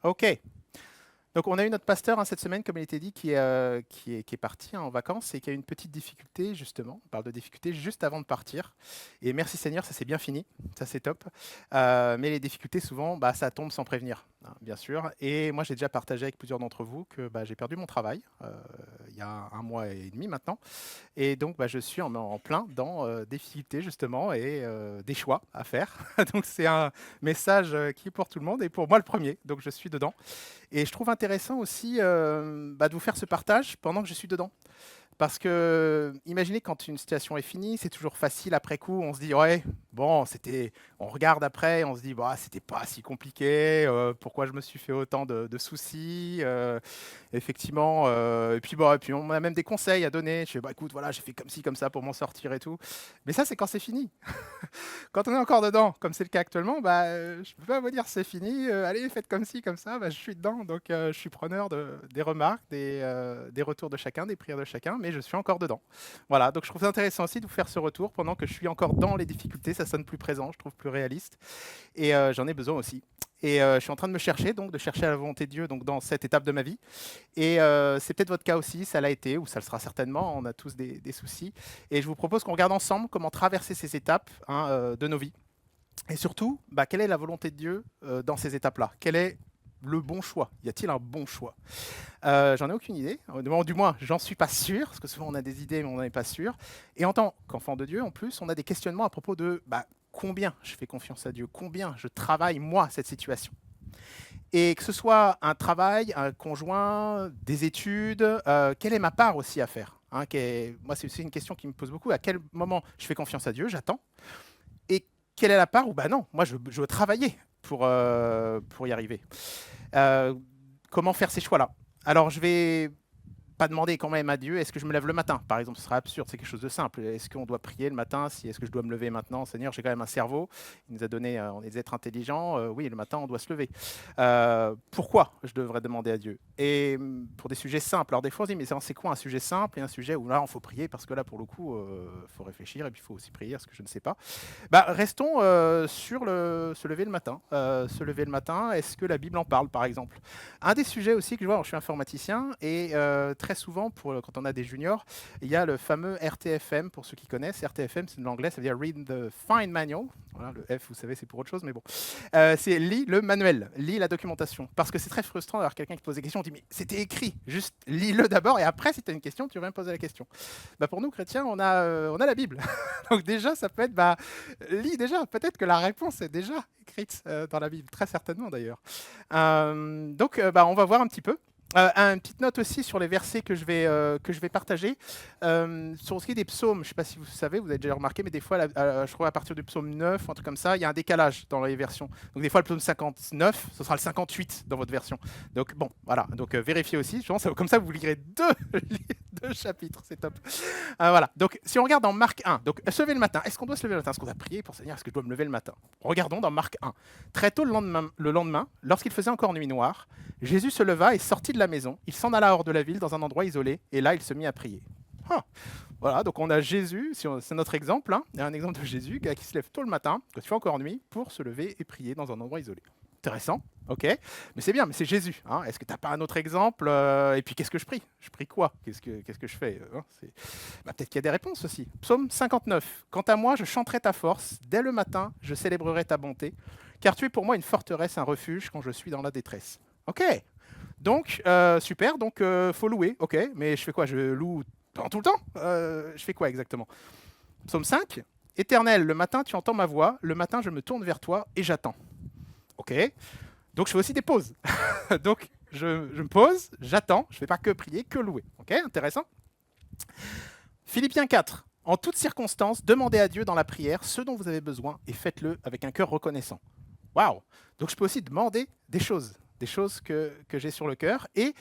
Ok. Donc on a eu notre pasteur cette semaine, comme il était dit, qui est parti en vacances et qui a eu une petite difficulté justement. On parle de difficulté juste avant de partir. Et merci Seigneur, ça s'est bien fini, ça c'est top. Mais les difficultés souvent, bah, ça tombe sans prévenir, hein, bien sûr. Et moi j'ai déjà partagé avec plusieurs d'entre vous que bah, j'ai perdu mon travail il y a un mois et demi maintenant. Et donc, bah, je suis en plein dans des difficultés, justement, et des choix à faire. Donc, c'est un message qui est pour tout le monde et pour moi le premier. Donc, je suis dedans. Et je trouve intéressant aussi bah, de vous faire ce partage pendant que je suis dedans. Parce que, imaginez quand une situation est finie, c'est toujours facile après coup, on se dit, ouais, bon, c'était. On regarde après, on se dit, bah, c'était pas si compliqué, pourquoi je me suis fait autant de soucis, effectivement. Et puis, bon, et puis, on a même des conseils à donner. Je fais, bah, écoute, voilà, j'ai fait comme ci, comme ça pour m'en sortir et tout. Mais ça, c'est quand c'est fini. Quand on est encore dedans, comme c'est le cas actuellement, bah, je peux pas vous dire c'est fini, allez, faites comme ci, comme ça, bah, je suis dedans, donc je suis preneur des remarques, des retours de chacun, des prières de chacun, mais je suis encore dedans. Voilà, donc je trouve ça intéressant aussi de vous faire ce retour pendant que je suis encore dans les difficultés, ça sonne plus présent, je trouve plus réaliste, et j'en ai besoin aussi. Et je suis en train de me chercher, donc de chercher la volonté de Dieu donc, dans cette étape de ma vie. Et c'est peut-être votre cas aussi, ça l'a été, ou ça le sera certainement, on a tous des soucis. Et je vous propose qu'on regarde ensemble comment traverser ces étapes hein, de nos vies. Et surtout, bah, quelle est la volonté de Dieu dans ces étapes-là? Quel est le bon choix? Y a-t-il un bon choix? J'en ai aucune idée. Du moins, j'en suis pas sûr, parce que souvent on a des idées, mais on n'en est pas sûr. Et en tant qu'enfant de Dieu, en plus, on a des questionnements à propos de bah, combien je fais confiance à Dieu, combien je travaille, moi, cette situation. Et que ce soit un travail, un conjoint, des études, quelle est ma part aussi à faire hein, moi, c'est aussi une question qui me pose beaucoup. À quel moment je fais confiance à Dieu, j'attends. Et quelle est la part où, bah non, moi, je veux travailler pour y arriver. Euh, Comment faire ces choix-là? Alors, je vais pas demander quand même à Dieu, est-ce que je me lève le matin? Par exemple, ce serait absurde, c'est quelque chose de simple. Est-ce qu'on doit prier le matin? Est-ce que je dois me lever maintenant? Seigneur, j'ai quand même un cerveau, il nous a donné, on est des êtres intelligents, oui, le matin, on doit se lever. Pourquoi je devrais demander à Dieu? Et pour des sujets simples, alors des fois on se dit, mais c'est quoi un sujet simple et un sujet où là, il faut prier, parce que là, pour le coup, il faut réfléchir et puis il faut aussi prier, ce que je ne sais pas. Bah, restons sur se lever le matin. Se lever le matin, est-ce que la Bible en parle, par exemple? Un des sujets aussi que je vois, alors je suis informaticien, et très souvent, quand on a des juniors, il y a le fameux RTFM, pour ceux qui connaissent. RTFM, c'est de l'anglais, ça veut dire Read the Fine Manual. Voilà, le F, vous savez, c'est pour autre chose, mais bon. C'est lis le manuel, lis la documentation. Parce que c'est très frustrant d'avoir quelqu'un qui pose des questions, on dit, mais c'était écrit, juste lis-le d'abord, et après, si tu as une question, tu viens me poser la question. Bah, pour nous, chrétiens, on a la Bible. Donc déjà, ça peut être, bah, lis déjà, peut-être que la réponse est déjà écrite dans la Bible, très certainement d'ailleurs. Donc, bah, on va voir un petit peu. Une petite note aussi sur les versets que je vais partager. Sur ce qui est des psaumes, je ne sais pas si vous savez, vous avez déjà remarqué, mais des fois, je crois à partir du psaume 9, un truc comme ça, il y a un décalage dans les versions. Donc des fois, le psaume 59, ce sera le 58 dans votre version. Donc bon, voilà, donc vérifiez aussi. Je pense, comme ça, vous lirez deux chapitres, c'est top. Voilà, donc si on regarde dans Marc 1, donc se lever le matin, est-ce qu'on doit se lever le matin? Est-ce qu'on doit prier pour Seigneur? Est-ce que je dois me lever le matin? Regardons dans Marc 1. Très tôt le lendemain, lorsqu'il faisait encore nuit noire, Jésus se leva et sortit de la maison. Il s'en alla hors de la ville dans un endroit isolé, et là il se mit à prier. Ah, voilà, donc on a Jésus, c'est notre exemple, hein, un exemple de Jésus qui se lève tôt le matin, quand il fait encore nuit, pour se lever et prier dans un endroit isolé. Intéressant, ok, mais c'est bien, mais c'est Jésus. Hein. Est-ce que tu n'as pas un autre exemple? Et puis qu'est-ce que je prie? Je prie quoi? Qu'est-ce que je fais hein bah, peut-être qu'il y a des réponses aussi. Psaume 59. Quant à moi, je chanterai ta force. Dès le matin, je célébrerai ta bonté. Car tu es pour moi une forteresse, un refuge quand je suis dans la détresse. Ok, donc super, donc faut louer, ok, mais je fais quoi? Je loue tout le temps? Je fais quoi exactement? Psaume 5. Éternel, le matin tu entends ma voix, le matin je me tourne vers toi et j'attends. Ok, donc je fais aussi des pauses. Donc je me pose, j'attends, je ne fais pas que prier, que louer. Ok, intéressant. Philippiens 4. En toutes circonstances, demandez à Dieu dans la prière ce dont vous avez besoin et faites-le avec un cœur reconnaissant. Waouh! Donc je peux aussi demander des choses que j'ai sur le cœur. Et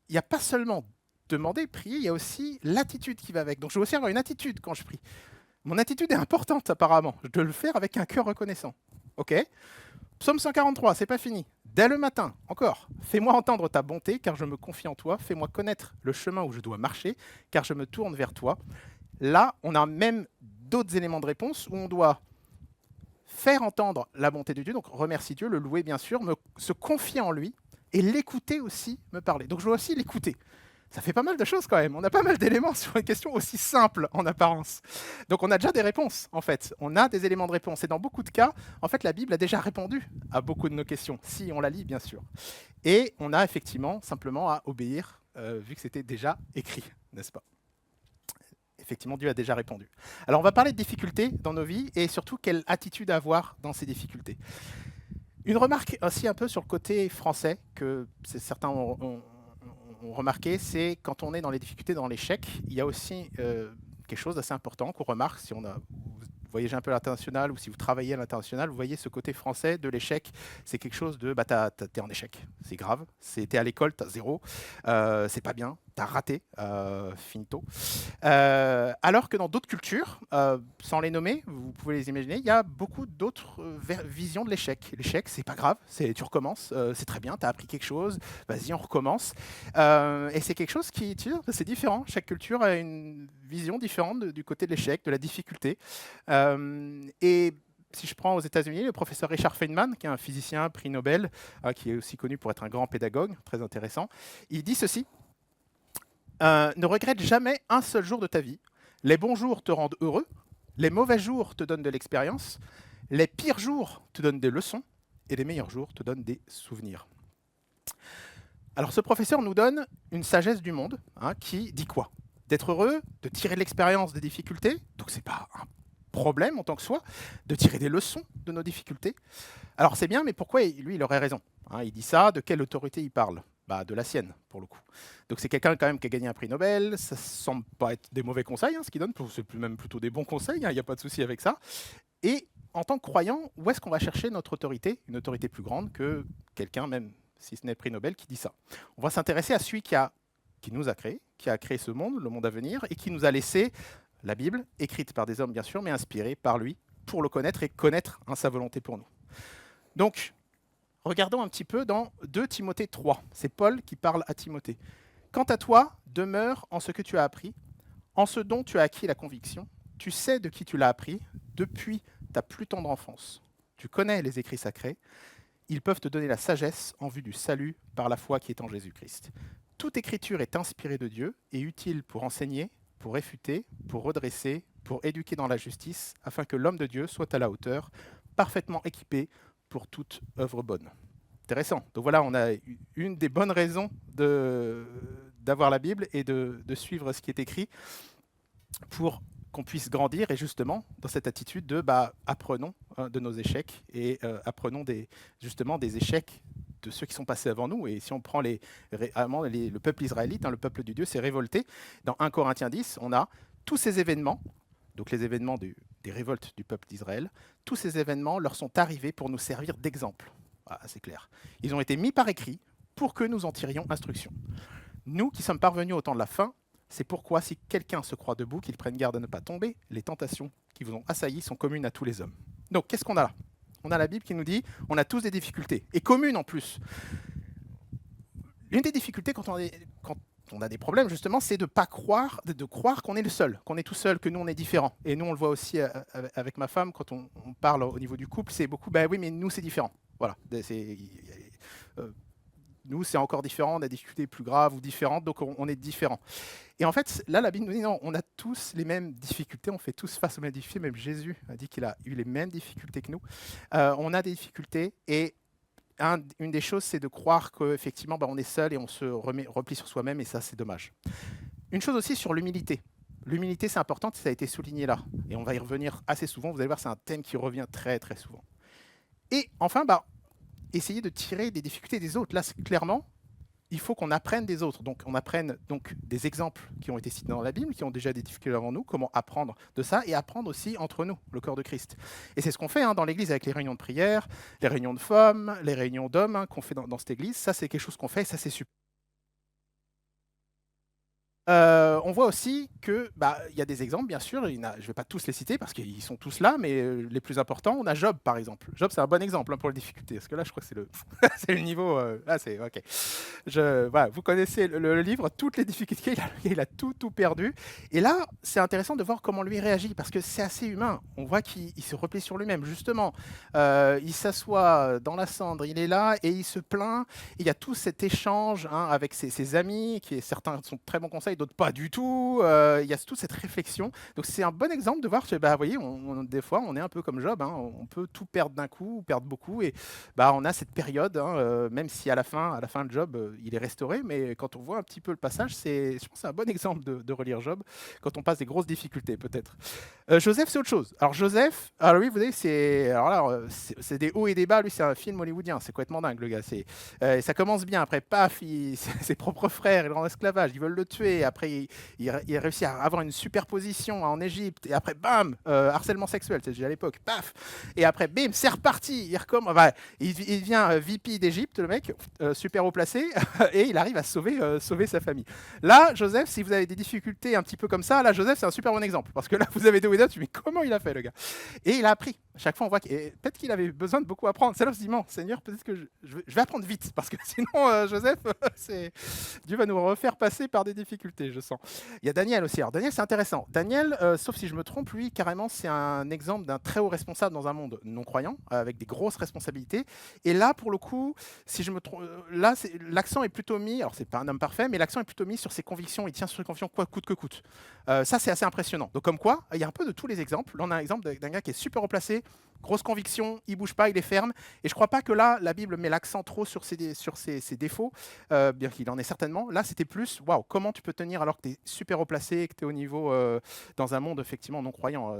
il n'y a pas seulement demander, prier, il y a aussi l'attitude qui va avec. Donc je dois aussi avoir une attitude quand je prie. Mon attitude est importante apparemment. Je dois le faire avec un cœur reconnaissant. Ok? Psaume 143, c'est pas fini. Dès le matin, encore, fais-moi entendre ta bonté, car je me confie en toi. Fais-moi connaître le chemin où je dois marcher, car je me tourne vers toi. Là, on a même d'autres éléments de réponse où on doit faire entendre la bonté de Dieu, donc remercier Dieu, le louer bien sûr, se confier en lui, et l'écouter aussi me parler. Donc je dois aussi l'écouter. Ça fait pas mal de choses quand même. On a pas mal d'éléments sur une question aussi simple en apparence. Donc on a déjà des réponses en fait. On a des éléments de réponse. Et dans beaucoup de cas, en fait, la Bible a déjà répondu à beaucoup de nos questions, si on la lit bien sûr. Et on a effectivement simplement à obéir, vu que c'était déjà écrit, n'est-ce pas? Effectivement, Dieu a déjà répondu. Alors on va parler de difficultés dans nos vies et surtout quelle attitude avoir dans ces difficultés. Une remarque aussi un peu sur le côté français que certains ont remarqué, c'est quand on est dans les difficultés, dans l'échec, il y a aussi quelque chose d'assez important qu'on remarque si vous voyagez un peu à l'international ou si vous travaillez à l'international, vous voyez ce côté français de l'échec, c'est quelque chose de, bah, t'es en échec, c'est grave, t'es à l'école, t'as 0, c'est pas bien, t'as raté, finito. Alors que dans d'autres cultures, sans les nommer, vous pouvez les imaginer, il y a beaucoup d'autres visions de l'échec. L'échec, c'est pas grave, tu recommences, c'est très bien, tu as appris quelque chose, vas-y, on recommence. Et c'est quelque chose qui, c'est différent. Chaque culture a une vision différente du côté de l'échec, de la difficulté. Et si je prends aux États-Unis, le professeur Richard Feynman, qui est un physicien prix Nobel, qui est aussi connu pour être un grand pédagogue, très intéressant, il dit ceci. Ne regrette jamais un seul jour de ta vie. Les bons jours te rendent heureux, les mauvais jours te donnent de l'expérience, les pires jours te donnent des leçons et les meilleurs jours te donnent des souvenirs. Alors ce professeur nous donne une sagesse du monde qui dit quoi? D'être heureux, de tirer de l'expérience des difficultés, donc c'est pas un problème en tant que soi, de tirer des leçons de nos difficultés. Alors c'est bien, mais pourquoi lui il aurait raison? Il dit ça, de quelle autorité il parle? Bah, de la sienne, pour le coup. Donc c'est quelqu'un quand même qui a gagné un prix Nobel, ça semble pas être des mauvais conseils, ce qu'il donne, c'est même plutôt des bons conseils, il n'y a pas de souci avec ça. Et en tant que croyant, où est-ce qu'on va chercher notre autorité? Une autorité plus grande que quelqu'un, même si ce n'est prix Nobel, qui dit ça. On va s'intéresser à celui qui nous a créés, qui a créé ce monde, le monde à venir, et qui nous a laissé la Bible, écrite par des hommes bien sûr, mais inspirée par lui, pour le connaître et connaître sa volonté pour nous. Donc, regardons un petit peu dans 2 Timothée 3. C'est Paul qui parle à Timothée. Quant à toi, demeure en ce que tu as appris, en ce dont tu as acquis la conviction. Tu sais de qui tu l'as appris depuis ta plus tendre enfance. Tu connais les écrits sacrés. Ils peuvent te donner la sagesse en vue du salut par la foi qui est en Jésus-Christ. Toute écriture est inspirée de Dieu et utile pour enseigner, pour réfuter, pour redresser, pour éduquer dans la justice, afin que l'homme de Dieu soit à la hauteur, parfaitement équipé pour toute œuvre bonne. Intéressant. Donc voilà, on a une des bonnes raisons d'avoir la Bible et de suivre ce qui est écrit pour qu'on puisse grandir et justement dans cette attitude de apprenons de nos échecs et apprenons justement des échecs de ceux qui sont passés avant nous. Et si on prend le peuple israélite, le peuple du Dieu s'est révolté. Dans 1 Corinthiens 10, on a tous ces événements, donc les événements des révoltes du peuple d'Israël, tous ces événements leur sont arrivés pour nous servir d'exemple. Voilà, c'est clair. Ils ont été mis par écrit pour que nous en tirions instruction. Nous qui sommes parvenus au temps de la fin, c'est pourquoi si quelqu'un se croit debout, qu'il prenne garde à ne pas tomber, les tentations qui vous ont assaillis sont communes à tous les hommes. Donc qu'est-ce qu'on a là? On a la Bible qui nous dit on a tous des difficultés, et communes en plus. L'une des difficultés quand on a des problèmes, justement, c'est de croire qu'on est le seul, qu'on est tout seul, que nous, on est différent. Et nous, on le voit aussi avec ma femme, quand on parle au niveau du couple, c'est beaucoup, oui, mais nous, c'est différent. Voilà. Nous, c'est encore différent, on a des difficultés plus graves ou différentes, donc on est différents. Et en fait, là, la Bible nous dit non, on a tous les mêmes difficultés, on fait tous face aux mêmes difficultés, même Jésus a dit qu'il a eu les mêmes difficultés que nous. On a des difficultés et une des choses, c'est de croire qu'effectivement, on est seul et on se replie sur soi-même, et ça, c'est dommage. Une chose aussi sur l'humilité. L'humilité, c'est important, ça a été souligné là, et on va y revenir assez souvent. Vous allez voir, c'est un thème qui revient très, très souvent. Et enfin, essayer de tirer des difficultés des autres. Là, clairement, il faut qu'on apprenne des autres. Donc, on apprenne des exemples qui ont été cités dans la Bible, qui ont déjà des difficultés avant nous, comment apprendre de ça, et apprendre aussi entre nous, le corps de Christ. Et c'est ce qu'on fait dans l'Église avec les réunions de prière, les réunions de femmes, les réunions d'hommes qu'on fait dans cette Église. Ça, c'est quelque chose qu'on fait, et ça, c'est super. On voit aussi que, il y a des exemples, bien sûr, je ne vais pas tous les citer parce qu'ils sont tous là, mais les plus importants, on a Job, par exemple. Job, c'est un bon exemple pour les difficultés, parce que là, je crois que c'est le, c'est le niveau... là, c'est... OK. Voilà, vous connaissez le livre, toutes les difficultés, il a tout perdu. Et là, c'est intéressant de voir comment lui réagit, parce que c'est assez humain. On voit qu'il se replie sur lui-même, justement. Il s'assoit dans la cendre, il est là, et il se plaint. Il y a tout cet échange avec ses amis, certains sont de très bons conseils, d'autres pas du tout. Il y a toute cette réflexion. Donc c'est un bon exemple de voir que, vous voyez, des fois, on est un peu comme Job. On peut tout perdre d'un coup, ou perdre beaucoup. Et on a cette période, même si à la fin de Job, il est restauré. Mais quand on voit un petit peu le passage, je pense que c'est un bon exemple de relire Job quand on passe des grosses difficultés, peut-être. Joseph, c'est autre chose. Alors Joseph, alors lui, vous voyez, c'est des hauts et des bas. Lui, c'est un film hollywoodien. C'est complètement dingue, le gars. Ça commence bien. Après, paf, ses propres frères, ils le rendent esclavage. Ils veulent le tuer. Après, il réussit à avoir une superposition en Égypte. Et après, bam, harcèlement sexuel. C'est déjà à l'époque. Paf. Et après, bim, c'est reparti. Il recommence. Il devient VP d'Égypte, le mec, super haut placé, et il arrive à sauver sa famille. Là, Joseph, si vous avez des difficultés un petit peu comme ça, là, Joseph, c'est un super bon exemple. Parce que là, vous avez deux Windows, tu me dis comment il a fait, le gars. Et il a appris. À chaque fois, on voit que peut-être qu'il avait besoin de beaucoup apprendre. C'est là où je dis, non, Seigneur, peut-être que je vais apprendre vite. Parce que sinon, Joseph, Dieu va nous refaire passer par des difficultés, je sens. Il y a Daniel aussi. Alors, Daniel, c'est intéressant. Daniel, sauf si je me trompe, lui, carrément, c'est un exemple d'un très haut responsable dans un monde non-croyant, avec des grosses responsabilités. Et là, pour le coup, si je me trompe, là, l'accent est plutôt mis, alors c'est pas un homme parfait, mais l'accent est plutôt mis sur ses convictions. Il tient sur ses convictions quoi coûte que coûte. Ça, c'est assez impressionnant. Donc, comme quoi, il y a un peu de tous les exemples. Là, on a un exemple d'un gars qui est super haut placé, grosse conviction, il bouge pas, il est ferme. Et je crois pas que là, la Bible met l'accent trop sur ses défauts, bien qu'il en ait certainement. Là, c'était plus, waouh, comment tu peux tenir alors que tu es super haut placé, que tu es au niveau dans un monde effectivement non croyant,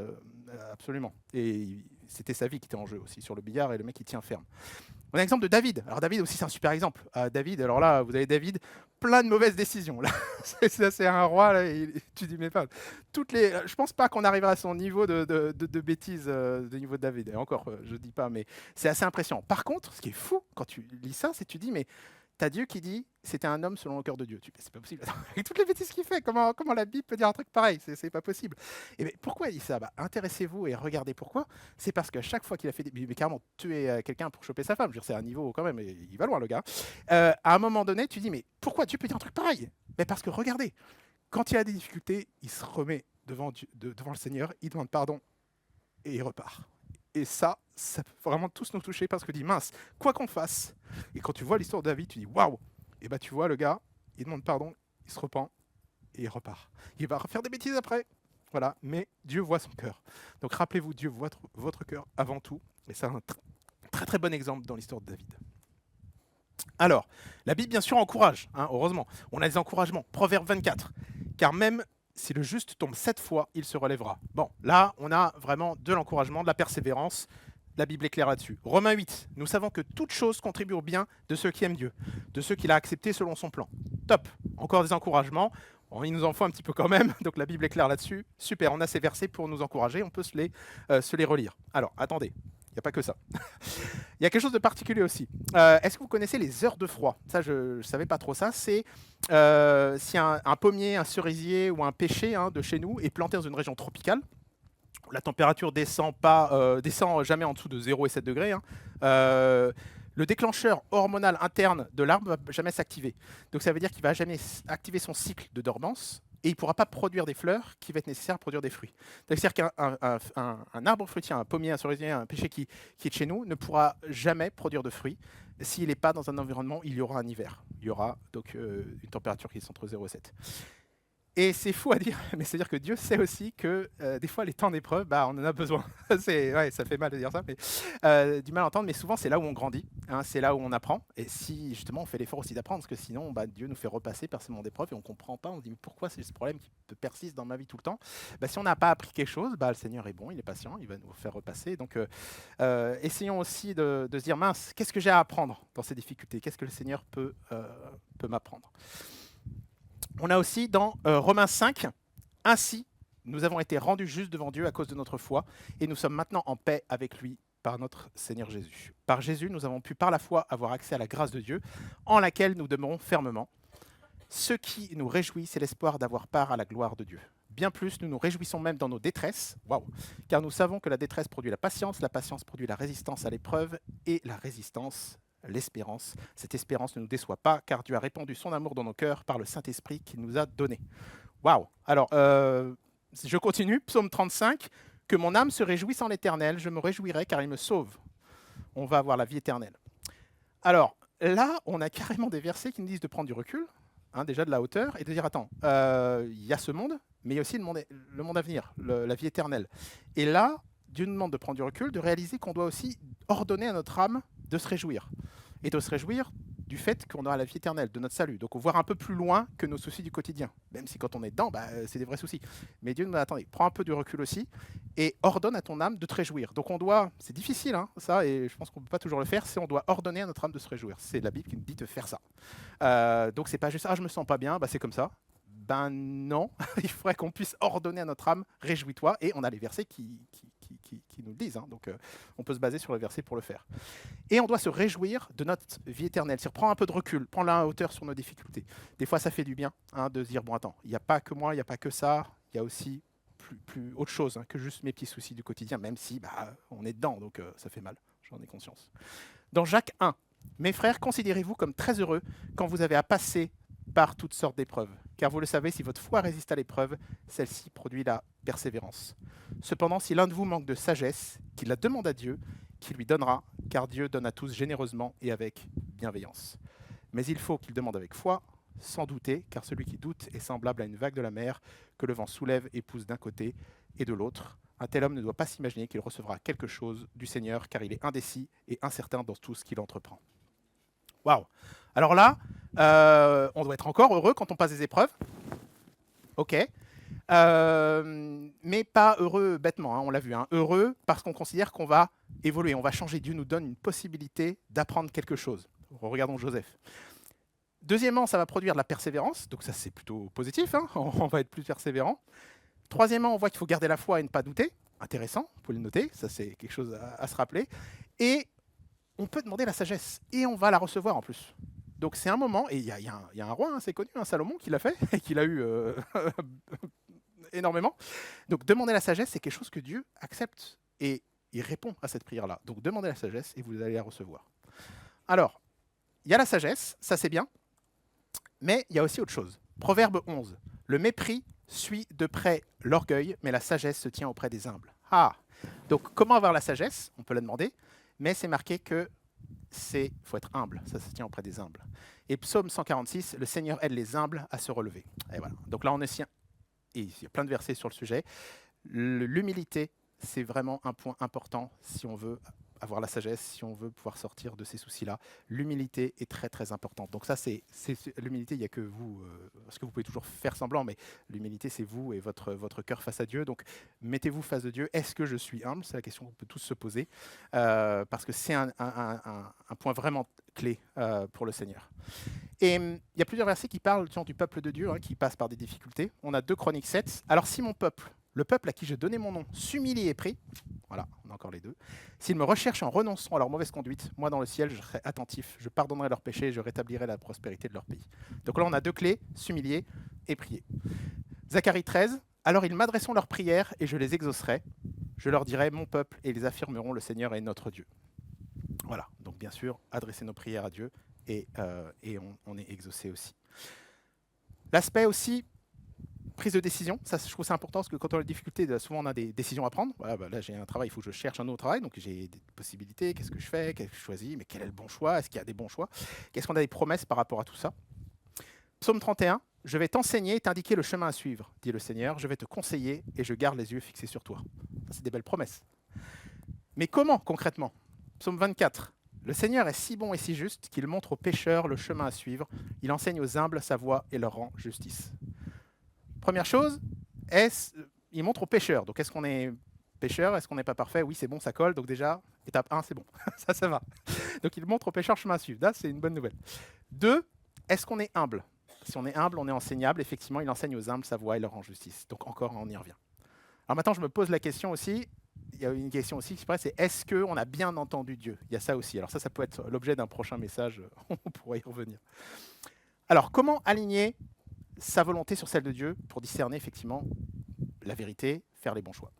absolument. Et c'était sa vie qui était en jeu aussi sur le billard et le mec il tient ferme. On a l'exemple de David. Alors David aussi c'est un super exemple. David, alors là vous avez David, plein de mauvaises décisions. Là, c'est un roi. Là, tu dis mais pas je pense pas qu'on arrivera à son niveau de bêtises de niveau de David. Et encore, je dis pas, mais c'est assez impressionnant. Par contre, ce qui est fou quand tu lis ça, c'est que tu dis mais t'as Dieu qui dit c'était un homme selon le cœur de Dieu. C'est pas possible. Avec toutes les bêtises qu'il fait, comment la Bible peut dire un truc pareil? C'est pas possible. Et mais pourquoi il dit ça? Intéressez-vous et regardez pourquoi. C'est parce qu'à chaque fois qu'il a fait mais carrément tuer quelqu'un pour choper sa femme, c'est un niveau quand même, il va loin le gars. À un moment donné, tu dis mais pourquoi Dieu peut dire un truc pareil? Mais parce que regardez, quand il a des difficultés, il se remet devant le Seigneur, il demande pardon et il repart. Et ça peut vraiment tous nous toucher parce que dit mince, quoi qu'on fasse. Et quand tu vois l'histoire de David, tu dis waouh. Et tu vois le gars, il demande pardon, il se repent et il repart. Il va refaire des bêtises après. Voilà, mais Dieu voit son cœur. Donc rappelez-vous, Dieu voit votre cœur avant tout. Et c'est un très très bon exemple dans l'histoire de David. Alors, la Bible bien sûr encourage, heureusement. On a des encouragements. Proverbe 24. Car même si le juste tombe 7 fois, il se relèvera. Bon, là, on a vraiment de l'encouragement, de la persévérance. La Bible est claire là-dessus. Romains 8, nous savons que toute chose contribue au bien de ceux qui aiment Dieu, de ceux qu'il a acceptés selon son plan. Top. Encore des encouragements. Bon, il nous en faut un petit peu quand même, donc la Bible est claire là-dessus. Super, on a ces versets pour nous encourager, on peut se les relire. Alors, attendez, il n'y a pas que ça. Il y a quelque chose de particulier aussi. Est-ce que vous connaissez les heures de froid? Ça, je ne savais pas trop ça. C'est si un pommier, un cerisier ou un pêcher de chez nous est planté dans une région tropicale, la température descend jamais en dessous de 0 et 7 degrés. Le déclencheur hormonal interne de l'arbre ne va jamais s'activer. Donc ça veut dire qu'il ne va jamais activer son cycle de dormance et il ne pourra pas produire des fleurs qui vont être nécessaires pour produire des fruits. C'est-à-dire qu'un arbre fruitier, un pommier, un cerisier, un pêcher qui est de chez nous ne pourra jamais produire de fruits s'il n'est pas dans un environnement où il y aura un hiver. Il y aura donc une température qui est entre 0 et 7. Et c'est fou à dire, mais c'est-à-dire que Dieu sait aussi que des fois, les temps d'épreuve, on en a besoin. Ça fait mal de dire ça, mais du mal à entendre, mais souvent, c'est là où on grandit, c'est là où on apprend. Et si, justement, on fait l'effort aussi d'apprendre, parce que sinon, Dieu nous fait repasser par ce moment d'épreuve et on ne comprend pas, on se dit, mais pourquoi c'est ce problème qui persiste dans ma vie tout le temps? Si on n'a pas appris quelque chose, le Seigneur est bon, il est patient, il va nous faire repasser. Donc, essayons aussi de se dire, mince, qu'est-ce que j'ai à apprendre dans ces difficultés? Qu'est-ce que le Seigneur peut m'apprendre? On a aussi dans Romains 5, « Ainsi, nous avons été rendus justes devant Dieu à cause de notre foi, et nous sommes maintenant en paix avec lui par notre Seigneur Jésus. Par Jésus, nous avons pu par la foi avoir accès à la grâce de Dieu, en laquelle nous demeurons fermement. Ce qui nous réjouit, c'est l'espoir d'avoir part à la gloire de Dieu. Bien plus, nous nous réjouissons même dans nos détresses, waouh, car nous savons que la détresse produit la patience produit la résistance à l'épreuve, et la résistance, l'espérance. Cette espérance ne nous déçoit pas, car Dieu a répandu son amour dans nos cœurs par le Saint-Esprit qu'il nous a donné. Waouh. Alors, je continue, psaume 35, que mon âme se réjouisse en l'Éternel, je me réjouirai car il me sauve. On va avoir la vie éternelle. Alors, là, on a carrément des versets qui nous disent de prendre du recul, déjà de la hauteur, et de dire, attends, il y a ce monde, mais il y a aussi le monde à venir, la vie éternelle. Et là, Dieu nous demande de prendre du recul, de réaliser qu'on doit aussi ordonner à notre âme de se réjouir. Et de se réjouir du fait qu'on aura la vie éternelle, de notre salut. Donc, on voir un peu plus loin que nos soucis du quotidien. Même si quand on est dedans, c'est des vrais soucis. Mais Dieu nous dit, attendez, prends un peu du recul aussi et ordonne à ton âme de te réjouir. Donc, on doit, c'est difficile, ça, et je pense qu'on ne peut pas toujours le faire, c'est on doit ordonner à notre âme de se réjouir. C'est la Bible qui nous dit de faire ça. Donc, c'est pas juste, je me sens pas bien, c'est comme ça. Ben non, il faudrait qu'on puisse ordonner à notre âme, réjouis-toi, et on a les versets qui nous le disent. Donc, on peut se baser sur les versets pour le faire. Et on doit se réjouir de notre vie éternelle. C'est prendre un peu de recul, prendre la hauteur sur nos difficultés. Des fois, ça fait du bien de se dire, bon, attends, il n'y a pas que moi, il n'y a pas que ça, il y a aussi plus autre chose que juste mes petits soucis du quotidien, même si on est dedans, donc ça fait mal, j'en ai conscience. Dans Jacques 1, mes frères, considérez-vous comme très heureux quand vous avez à passer par toutes sortes d'épreuves. Car vous le savez, si votre foi résiste à l'épreuve, celle-ci produit la persévérance. Cependant, si l'un de vous manque de sagesse, qu'il la demande à Dieu, qui lui donnera, car Dieu donne à tous généreusement et avec bienveillance. Mais il faut qu'il demande avec foi, sans douter, car celui qui doute est semblable à une vague de la mer que le vent soulève et pousse d'un côté et de l'autre. Un tel homme ne doit pas s'imaginer qu'il recevra quelque chose du Seigneur, car il est indécis et incertain dans tout ce qu'il entreprend. Waouh! Alors là, on doit être encore heureux quand on passe des épreuves. Ok. Mais pas heureux bêtement, on l'a vu. Heureux parce qu'on considère qu'on va évoluer, on va changer. Dieu nous donne une possibilité d'apprendre quelque chose. Regardons Joseph. Deuxièmement, ça va produire de la persévérance, donc ça c'est plutôt positif, on va être plus persévérant. Troisièmement, on voit qu'il faut garder la foi et ne pas douter. Intéressant, vous pouvez le noter, ça c'est quelque chose à se rappeler. Et on peut demander la sagesse, et on va la recevoir en plus. Donc c'est un moment, et il y a un roi, c'est connu, Salomon, qui l'a fait, et qui l'a eu énormément. Donc demander la sagesse, c'est quelque chose que Dieu accepte, et il répond à cette prière-là. Donc demandez la sagesse, et vous allez la recevoir. Alors, il y a la sagesse, ça c'est bien, mais il y a aussi autre chose. Proverbe 11, le mépris suit de près l'orgueil, mais la sagesse se tient auprès des humbles. Donc comment avoir la sagesse? On peut la demander, mais c'est marqué que faut être humble, ça se tient auprès des humbles. Et psaume 146, le Seigneur aide les humbles à se relever. Et voilà. Donc là, et il y a plein de versets sur le sujet. L'humilité, c'est vraiment un point important si on veut avoir la sagesse, si on veut pouvoir sortir de ces soucis-là. L'humilité est très très importante. Donc ça, l'humilité, il n'y a que vous, parce que vous pouvez toujours faire semblant, mais l'humilité, c'est vous et votre cœur face à Dieu. Donc mettez-vous face à Dieu. Est-ce que je suis humble? C'est la question qu'on peut tous se poser, parce que c'est un point vraiment clé pour le Seigneur. Et il y a plusieurs versets qui parlent du peuple de Dieu, qui passe par des difficultés. On a 2 Chroniques 7. Alors si mon peuple, le peuple à qui j'ai donné mon nom, s'humilie et prie, voilà, on a encore les deux. S'ils me recherchent en renonçant à leur mauvaise conduite, moi dans le ciel, je serai attentif, je pardonnerai leurs péchés et je rétablirai la prospérité de leur pays. Donc là, on a 2 clés, s'humilier et prier. Zacharie 13, alors ils m'adresseront leurs prières et je les exaucerai. Je leur dirai, mon peuple, et ils affirmeront, le Seigneur est notre Dieu. Voilà, donc bien sûr, adresser nos prières à Dieu et on est exaucé aussi. L'aspect aussi, prise de décision, ça je trouve ça important parce que quand on a des difficultés, souvent on a des décisions à prendre. Voilà, là j'ai un travail, il faut que je cherche un nouveau travail, donc j'ai des possibilités, qu'est-ce que je fais, qu'est-ce que je choisis, mais quel est le bon choix, est-ce qu'il y a des bons choix, qu'est-ce qu'on a des promesses par rapport à tout ça. Psaume 31, je vais t'enseigner et t'indiquer le chemin à suivre, dit le Seigneur, je vais te conseiller et je garde les yeux fixés sur toi. Ça, c'est des belles promesses. Mais comment concrètement? Psaume 24, le Seigneur est si bon et si juste qu'il montre aux pécheurs le chemin à suivre, il enseigne aux humbles sa voie et leur rend justice. Première chose, il montre aux pécheurs. Donc, est-ce qu'on est pécheur? Est-ce qu'on n'est pas parfait? Oui, c'est bon, ça colle. Donc déjà, étape 1, c'est bon. ça va. Donc, il montre aux pécheurs le chemin à suivre. Là, c'est une bonne nouvelle. 2, est-ce qu'on est humble? Si on est humble, on est enseignable. Effectivement, il enseigne aux humbles sa voie et leur rend justice. Donc, encore, on y revient. Alors maintenant, je me pose la question aussi. Il y a une question aussi qui se passe, c'est est-ce qu'on a bien entendu Dieu? Il y a ça aussi. Alors ça peut être l'objet d'un prochain message. On pourrait y revenir. Alors, comment aligner sa volonté sur celle de Dieu pour discerner effectivement la vérité, faire les bons choix?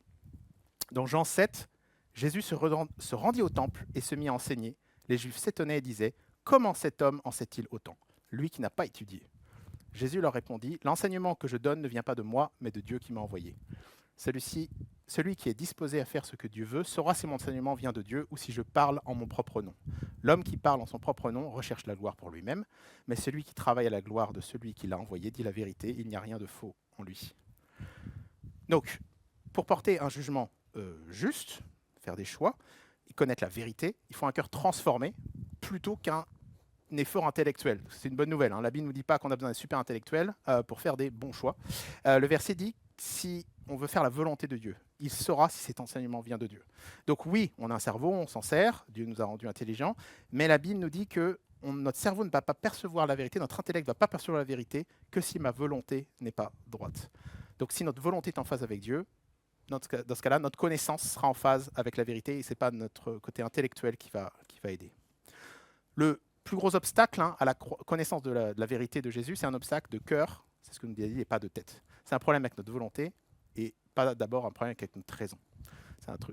Dans Jean 7, Jésus se rendit au temple et se mit à enseigner. Les Juifs s'étonnaient et disaient: comment cet homme en sait-il autant, lui qui n'a pas étudié? Jésus leur répondit: l'enseignement que je donne ne vient pas de moi, mais de Dieu qui m'a envoyé. Celui qui est disposé à faire ce que Dieu veut saura si mon enseignement vient de Dieu ou si je parle en mon propre nom. L'homme qui parle en son propre nom recherche la gloire pour lui-même, mais celui qui travaille à la gloire de celui qui l'a envoyé dit la vérité, il n'y a rien de faux en lui. Donc, pour porter un jugement juste, faire des choix, et connaître la vérité, il faut un cœur transformé plutôt qu'un effort intellectuel. C'est une bonne nouvelle, hein. La Bible ne nous dit pas qu'on a besoin d'être super intellectuel pour faire des bons choix. Le verset dit: si on veut faire la volonté de Dieu, il saura si cet enseignement vient de Dieu. Donc oui, on a un cerveau, on s'en sert, Dieu nous a rendus intelligents, mais la Bible nous dit que notre cerveau ne va pas percevoir la vérité, notre intellect ne va pas percevoir la vérité que si ma volonté n'est pas droite. Donc si notre volonté est en phase avec Dieu, dans ce cas-là, notre connaissance sera en phase avec la vérité et ce n'est pas notre côté intellectuel qui va aider. Le plus gros obstacle à la connaissance de la vérité de Jésus, c'est un obstacle de cœur, c'est ce que nous dit, et pas de tête. C'est un problème avec notre volonté et pas d'abord un problème avec notre raison.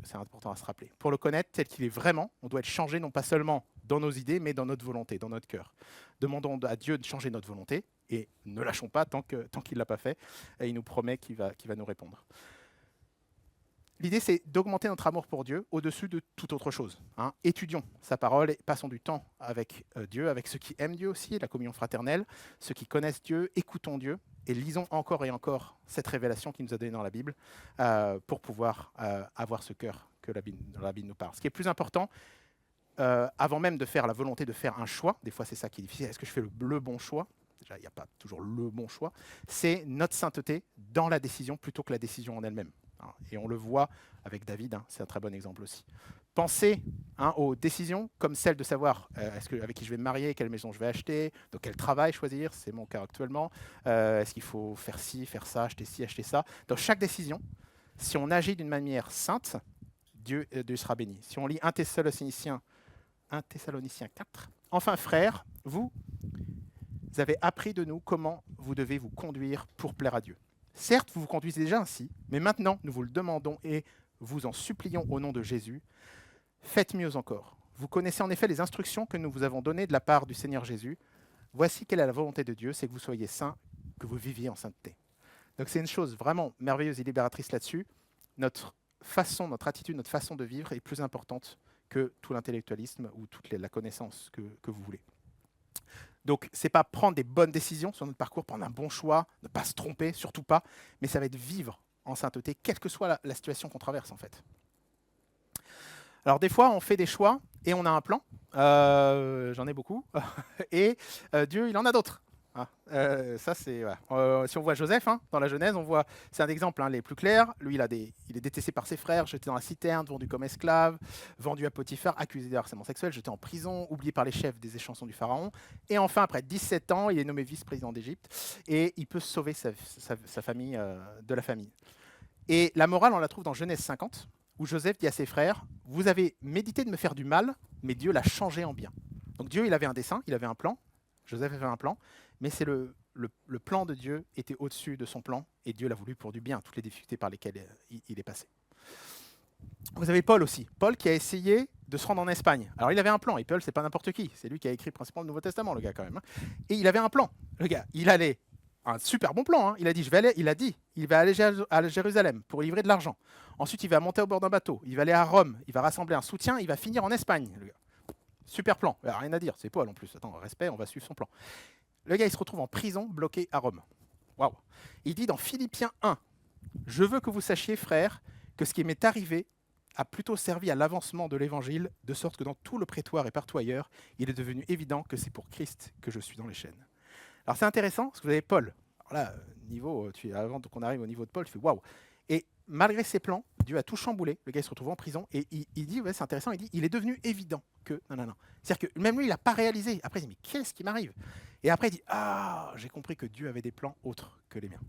C'est important à se rappeler. Pour le connaître tel qu'il est vraiment, on doit être changé non pas seulement dans nos idées, mais dans notre volonté, dans notre cœur. Demandons à Dieu de changer notre volonté et ne lâchons pas tant qu'il ne l'a pas fait. Et il nous promet qu'il va nous répondre. L'idée, c'est d'augmenter notre amour pour Dieu au-dessus de toute autre chose. Étudions sa parole et passons du temps avec Dieu, avec ceux qui aiment Dieu aussi, la communion fraternelle, ceux qui connaissent Dieu, écoutons Dieu et lisons encore et encore cette révélation qu'il nous a donnée dans la Bible pour pouvoir avoir ce cœur que la Bible nous parle. Ce qui est plus important, avant même de faire la volonté de faire un choix, des fois c'est ça qui est difficile, est-ce que je fais le bon choix? Déjà, il n'y a pas toujours le bon choix, c'est notre sainteté dans la décision plutôt que la décision en elle-même. Et on le voit avec David, c'est un très bon exemple aussi. Pensez aux décisions comme celle de savoir avec qui je vais me marier, quelle maison je vais acheter, dans quel travail choisir, c'est mon cas actuellement, est-ce qu'il faut faire ci, faire ça, acheter ci, acheter ça. Dans chaque décision, si on agit d'une manière sainte, Dieu sera béni. Si on lit 1 Thessaloniciens 4, enfin frères, vous avez appris de nous comment vous devez vous conduire pour plaire à Dieu. Certes, vous vous conduisez déjà ainsi, mais maintenant, nous vous le demandons et vous en supplions au nom de Jésus. Faites mieux encore. Vous connaissez en effet les instructions que nous vous avons données de la part du Seigneur Jésus. Voici quelle est la volonté de Dieu, c'est que vous soyez saints, que vous viviez en sainteté. Donc c'est une chose vraiment merveilleuse et libératrice là-dessus. Notre attitude, notre façon de vivre est plus importante que tout l'intellectualisme ou toute la connaissance que vous voulez. Donc, ce n'est pas prendre des bonnes décisions sur notre parcours, prendre un bon choix, ne pas se tromper, surtout pas, mais ça va être vivre en sainteté, quelle que soit la situation qu'on traverse en fait. Alors des fois, on fait des choix et on a un plan, j'en ai beaucoup, et Dieu, il en a d'autres. Ça, c'est, voilà. Si on voit Joseph dans la Genèse, on voit, c'est un exemple les plus clairs. Lui, il est détesté par ses frères, jeté dans la citerne, vendu comme esclave, vendu à Potiphar, accusé de harcèlement sexuel, jeté en prison, oublié par les chefs des échansons du pharaon. Et enfin, après 17 ans, il est nommé vice-président d'Égypte et il peut sauver sa famille de la famine. Et la morale, on la trouve dans Genèse 50, où Joseph dit à ses frères: vous avez médité de me faire du mal, mais Dieu l'a changé en bien. Donc Dieu, il avait un dessein, il avait un plan. Joseph avait un plan, mais c'est le plan de Dieu était au-dessus de son plan, et Dieu l'a voulu pour du bien, toutes les difficultés par lesquelles il est passé. Vous avez Paul aussi. Paul qui a essayé de se rendre en Espagne. Alors il avait un plan, et Paul, c'est pas n'importe qui. C'est lui qui a écrit principalement le Nouveau Testament, le gars, quand même. Et il avait un plan. Le gars, il allait, un super bon plan. Il a dit, il va aller à Jérusalem pour livrer de l'argent. Ensuite, il va monter au bord d'un bateau. Il va aller à Rome. Il va rassembler un soutien. Il va finir en Espagne, le gars. Super plan, rien à dire, c'est Paul en plus. Attends, respect, on va suivre son plan. Le gars, il se retrouve en prison, bloqué à Rome. Waouh. Il dit dans Philippiens 1, « Je veux que vous sachiez, frères, que ce qui m'est arrivé a plutôt servi à l'avancement de l'évangile, de sorte que dans tout le prétoire et partout ailleurs, il est devenu évident que c'est pour Christ que je suis dans les chaînes. » Alors c'est intéressant, parce que vous avez Paul. Alors là, avant qu'on arrive au niveau de Paul, tu fais waouh. Et malgré ses plans, Dieu a tout chamboulé. Le gars, il se retrouve en prison et il dit, ouais, c'est intéressant, il est devenu évident que... Non. C'est-à-dire que même lui, il n'a pas réalisé. Après, il dit, mais qu'est-ce qui m'arrive? Et après, il dit, j'ai compris que Dieu avait des plans autres que les miens.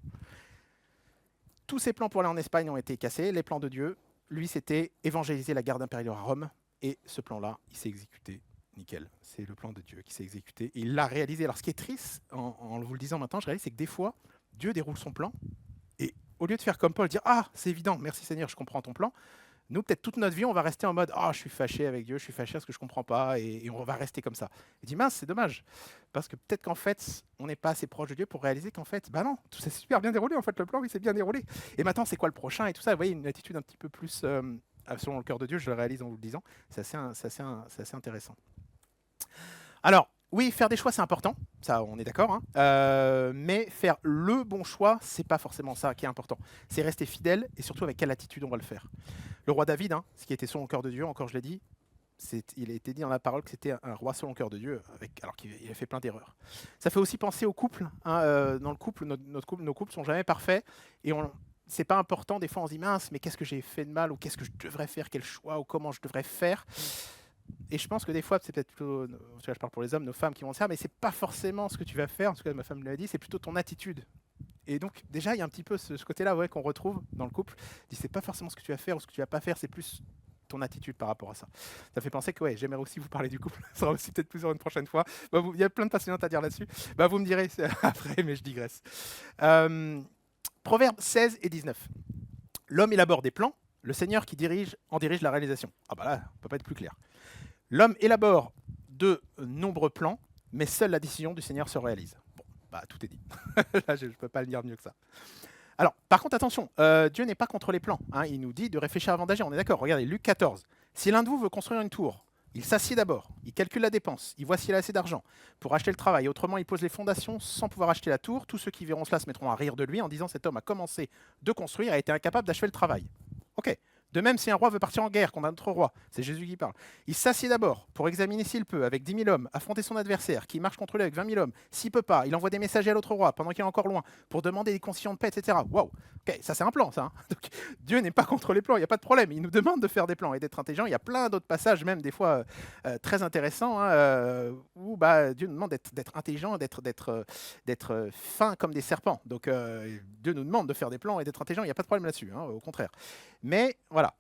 Tous ses plans pour aller en Espagne ont été cassés. Les plans de Dieu, lui, c'était évangéliser la garde impériale à Rome. Et ce plan-là, il s'est exécuté nickel. C'est le plan de Dieu qui s'est exécuté. Et il l'a réalisé. Alors, ce qui est triste, en vous le disant maintenant, je réalise, c'est que des fois, Dieu déroule son plan. Et au lieu de faire comme Paul, dire ah, c'est évident, merci Seigneur, je comprends ton plan. Nous, peut-être toute notre vie, on va rester en mode ah, je suis fâché avec Dieu, je suis fâché parce que je comprends pas, et on va rester comme ça. Il dit mince, c'est dommage, parce que peut-être qu'en fait, on n'est pas assez proche de Dieu pour réaliser qu'en fait, bah non, tout s'est super bien déroulé. En fait, le plan, il s'est bien déroulé. Et maintenant, c'est quoi le prochain et tout ça. Vous voyez, une attitude un petit peu plus selon le cœur de Dieu. Je le réalise en vous le disant. C'est assez intéressant. Alors, oui, faire des choix, c'est important, ça, on est d'accord, hein. Mais faire le bon choix, c'est pas forcément ça qui est important. C'est rester fidèle et surtout avec quelle attitude on va le faire. Le roi David, hein, ce qui était selon le cœur de Dieu, encore je l'ai dit, il a été dit dans la parole que c'était un roi selon le cœur de Dieu, alors qu'il a fait plein d'erreurs. Ça fait aussi penser au couple, hein. Dans le couple, nos couples sont jamais parfaits et c'est pas important. Des fois, on se dit mince, mais qu'est-ce que j'ai fait de mal ou qu'est-ce que je devrais faire, quel choix ou comment je devrais faire. Et je pense que des fois, c'est peut-être plutôt, je parle pour les hommes, nos femmes qui vont dire, mais c'est pas forcément ce que tu vas faire. En tout cas, ma femme me l'a dit, c'est plutôt ton attitude. Et donc, déjà, il y a un petit peu ce côté-là, ouais, qu'on retrouve dans le couple. C'est pas forcément ce que tu vas faire ou ce que tu vas pas faire, c'est plus ton attitude par rapport à ça. Ça fait penser que ouais, j'aimerais aussi vous parler du couple. Ça sera aussi peut-être plusieurs une prochaine fois. Bah, il y a plein de passionnantes à dire là-dessus. Bah, vous me direz après, mais je digresse. Proverbes 16 et 19. L'homme élabore des plans, le Seigneur qui en dirige la réalisation. Ah bah là, on peut pas être plus clair. L'homme élabore de nombreux plans, mais seule la décision du Seigneur se réalise. Bon, bah tout est dit. Là, je ne peux pas le dire mieux que ça. Alors, par contre, attention, Dieu n'est pas contre les plans, hein. Il nous dit de réfléchir avant d'agir, on est d'accord. Regardez, Luc 14. Si l'un de vous veut construire une tour, il s'assied d'abord, il calcule la dépense, il voit s'il a assez d'argent pour acheter le travail. Autrement, il pose les fondations sans pouvoir acheter la tour. Tous ceux qui verront cela se mettront à rire de lui en disant cet homme a commencé de construire et a été incapable d'achever le travail. Ok. De même, si un roi veut partir en guerre contre un autre roi, c'est Jésus qui parle, il s'assied d'abord pour examiner s'il peut, avec 10 000 hommes, affronter son adversaire, qui marche contre lui avec 20 000 hommes. S'il peut pas, il envoie des messagers à l'autre roi pendant qu'il est encore loin, pour demander des concessions de paix, etc. Waouh, ok, ça c'est un plan, ça, hein. Donc, Dieu n'est pas contre les plans, il n'y a pas de problème. Il nous demande de faire des plans et d'être intelligent. Il y a plein d'autres passages, même des fois très intéressants, hein, où Dieu nous demande d'être intelligent, d'être fin comme des serpents. Donc Dieu nous demande de faire des plans et d'être intelligent, il n'y a pas de problème là-dessus, hein, au contraire. Mais voilà,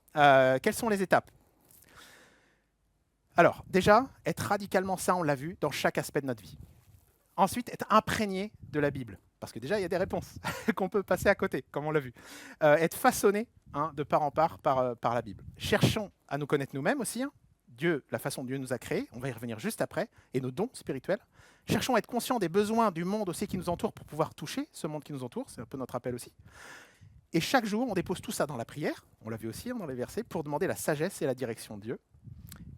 quelles sont les étapes? Alors, déjà, être radicalement saint, on l'a vu, dans chaque aspect de notre vie. Ensuite, être imprégné de la Bible. Parce que déjà, il y a des réponses qu'on peut passer à côté, comme on l'a vu. Être façonné, hein, de part en part par la Bible. Cherchons à nous connaître nous-mêmes aussi, hein. Dieu, la façon dont Dieu nous a créés, on va y revenir juste après, et nos dons spirituels. Cherchons à être conscients des besoins du monde aussi qui nous entoure pour pouvoir toucher ce monde qui nous entoure, c'est un peu notre appel aussi. Et chaque jour, on dépose tout ça dans la prière, on l'a vu aussi dans les versets, pour demander la sagesse et la direction de Dieu.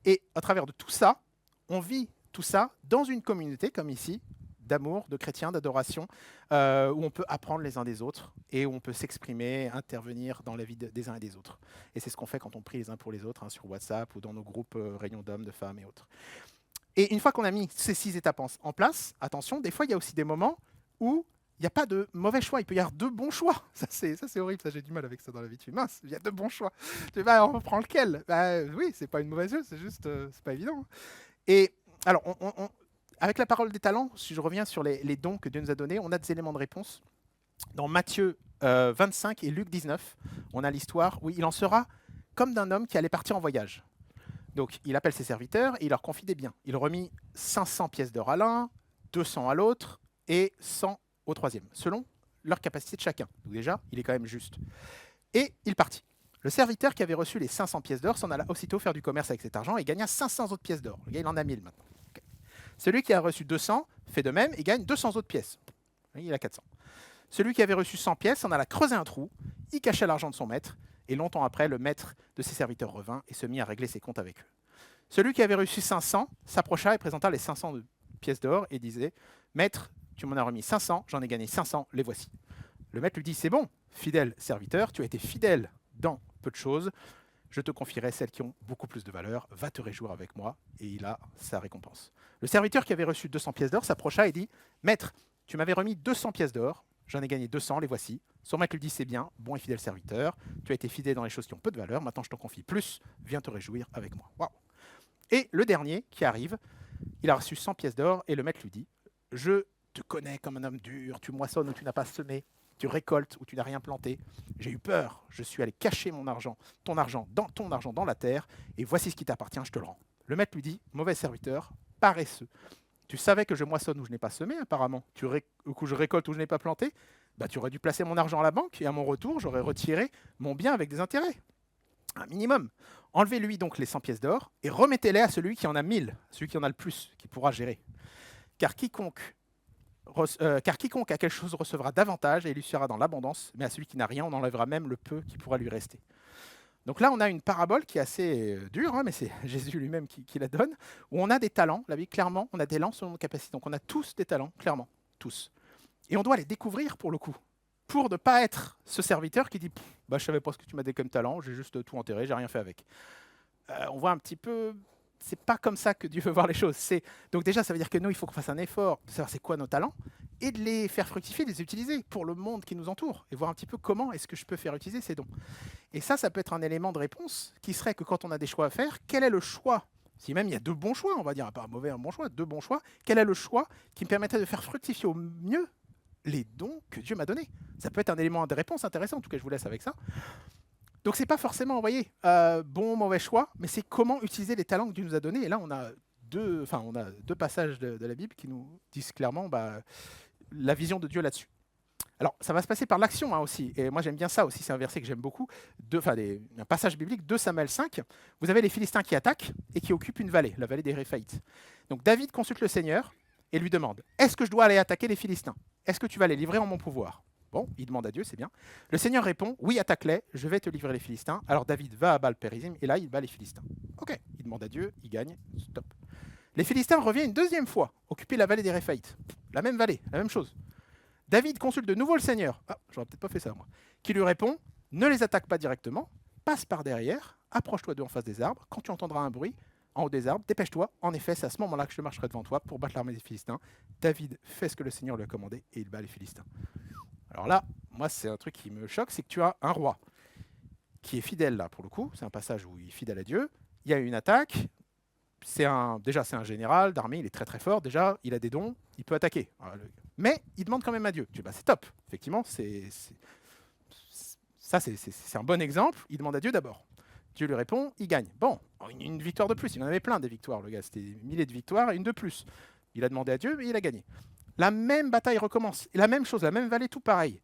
Et à travers de tout ça, on vit tout ça dans une communauté comme ici, d'amour, de chrétiens, d'adoration, où on peut apprendre les uns des autres et où on peut s'exprimer, intervenir dans la vie des uns et des autres. Et c'est ce qu'on fait quand on prie les uns pour les autres, hein, sur WhatsApp ou dans nos groupes réunions d'hommes, de femmes et autres. Et une fois qu'on a mis ces 6 étapes en place, attention, des fois il y a aussi des moments où il n'y a pas de mauvais choix, il peut y avoir de bons choix. Ça c'est horrible, ça j'ai du mal avec ça dans la vie. Tu fais, mince, il y a de bons choix. Tu dis, on prend lequel? Oui, c'est pas une mauvaise chose, c'est juste, c'est pas évident. Et alors, avec la parole des talents, si je reviens sur les dons que Dieu nous a donnés, on a des éléments de réponse. Dans Matthieu 25 et Luc 19, on a l'histoire où il en sera comme d'un homme qui allait partir en voyage. Donc, il appelle ses serviteurs et il leur confie des biens. Il remit 500 pièces d'or à l'un, 200 à l'autre et 100 au troisième, selon leur capacité de chacun. Donc déjà, il est quand même juste. Et il partit. Le serviteur qui avait reçu les 500 pièces d'or s'en alla aussitôt faire du commerce avec cet argent et gagna 500 autres pièces d'or. Le gars, il en a 1000 maintenant. Okay. Celui qui a reçu 200 fait de même et gagne 200 autres pièces. Il a 400. Celui qui avait reçu 100 pièces s'en alla creuser un trou, y cacha l'argent de son maître, et longtemps après, le maître de ses serviteurs revint et se mit à régler ses comptes avec eux. Celui qui avait reçu 500 s'approcha et présenta les 500 pièces d'or et disait « Maître, tu m'en as remis 500, j'en ai gagné 500, les voici. » Le maître lui dit « C'est bon, fidèle serviteur, tu as été fidèle dans peu de choses, je te confierai celles qui ont beaucoup plus de valeur, va te réjouir avec moi. » Et il a sa récompense. Le serviteur qui avait reçu 200 pièces d'or s'approcha et dit « Maître, tu m'avais remis 200 pièces d'or, j'en ai gagné 200, les voici. » Son maître lui dit « C'est bien, bon et fidèle serviteur, tu as été fidèle dans les choses qui ont peu de valeur, maintenant je t'en confie plus, viens te réjouir avec moi. » Waouh. Et le dernier qui arrive, il a reçu 100 pièces d'or et le maître lui dit « Je te connais comme un homme dur, tu moissonnes où tu n'as pas semé, tu récoltes où tu n'as rien planté. J'ai eu peur, je suis allé cacher ton argent dans la terre, et voici ce qui t'appartient, je te le rends. Le maître lui dit, mauvais serviteur, paresseux. Tu savais que je moissonne où je n'ai pas semé, apparemment. Ou que je récolte où je n'ai pas planté. Bah, tu aurais dû placer mon argent à la banque et à mon retour, j'aurais retiré mon bien avec des intérêts. Un minimum. Enlevez-lui donc les 100 pièces d'or et remettez-les à celui qui en a 1000, celui qui en a le plus, qui pourra gérer. Car quiconque a quelque chose recevra davantage et il lui sera dans l'abondance, mais à celui qui n'a rien, on enlèvera même le peu qui pourra lui rester. Donc là, on a une parabole qui est assez dure, hein, mais c'est Jésus lui-même qui la donne, où on a des talents, la Bible, clairement, on a des talents selon nos capacités. Donc on a tous des talents, clairement, tous. Et on doit les découvrir pour le coup, pour ne pas être ce serviteur qui dit bah, « je ne savais pas ce que tu m'as dit comme talent, j'ai juste tout enterré, j'ai rien fait avec ». On voit un petit peu, c'est pas comme ça que Dieu veut voir les choses. Donc déjà, ça veut dire que nous, il faut qu'on fasse un effort de savoir c'est quoi nos talents et de les faire fructifier, de les utiliser pour le monde qui nous entoure et voir un petit peu comment est-ce que je peux faire utiliser ces dons. Et ça peut être un élément de réponse qui serait que quand on a des choix à faire, quel est le choix? Si même il y a deux bons choix, on va dire, pas un mauvais, un bon choix, deux bons choix, quel est le choix qui me permettrait de faire fructifier au mieux les dons que Dieu m'a donnés? Ça peut être un élément de réponse intéressant, en tout cas je vous laisse avec ça. Donc c'est pas forcément, vous voyez, bon ou mauvais choix, mais c'est comment utiliser les talents que Dieu nous a donnés. Et là, on a deux passages de la Bible qui nous disent clairement la vision de Dieu là-dessus. Alors, ça va se passer par l'action aussi. Et moi, j'aime bien ça aussi. C'est un verset que j'aime beaucoup. Un passage biblique, 2 Samuel 5. Vous avez les Philistins qui attaquent et qui occupent une vallée, la vallée des Réphaïtes. Donc, David consulte le Seigneur et lui demande, est-ce que je dois aller attaquer les Philistins? Est-ce que tu vas les livrer en mon pouvoir? Bon, il demande à Dieu, c'est bien. Le Seigneur répond, oui, attaque-les, je vais te livrer les Philistins. Alors, David va à Baal-Périzim et là, il bat les Philistins. Ok, il demande à Dieu, il gagne, stop. Les Philistins reviennent une deuxième fois, occuper la vallée des Réphaïtes. La même vallée, la même chose. David consulte de nouveau le Seigneur. Ah, j'aurais peut-être pas fait ça, moi. Qui lui répond, ne les attaque pas directement, passe par derrière, approche-toi d'eux en face des arbres. Quand tu entendras un bruit en haut des arbres, dépêche-toi. En effet, c'est à ce moment-là que je marcherai devant toi pour battre l'armée des Philistins. David fait ce que le Seigneur lui a commandé et il bat les Philistins. Alors là, moi, c'est un truc qui me choque, c'est que tu as un roi qui est fidèle, là, pour le coup. C'est un passage où il est fidèle à Dieu. Il y a une attaque. Déjà, c'est un général d'armée, il est très très fort. Déjà, il a des dons, il peut attaquer. Mais il demande quand même à Dieu. Tu dis, bah, c'est top. Effectivement, c'est un bon exemple. Il demande à Dieu d'abord. Dieu lui répond, il gagne. Bon, une victoire de plus. Il en avait plein des victoires, le gars. C'était milliers de victoires et une de plus. Il a demandé à Dieu et il a gagné. La même bataille recommence. Et la même chose, la même vallée, tout pareil.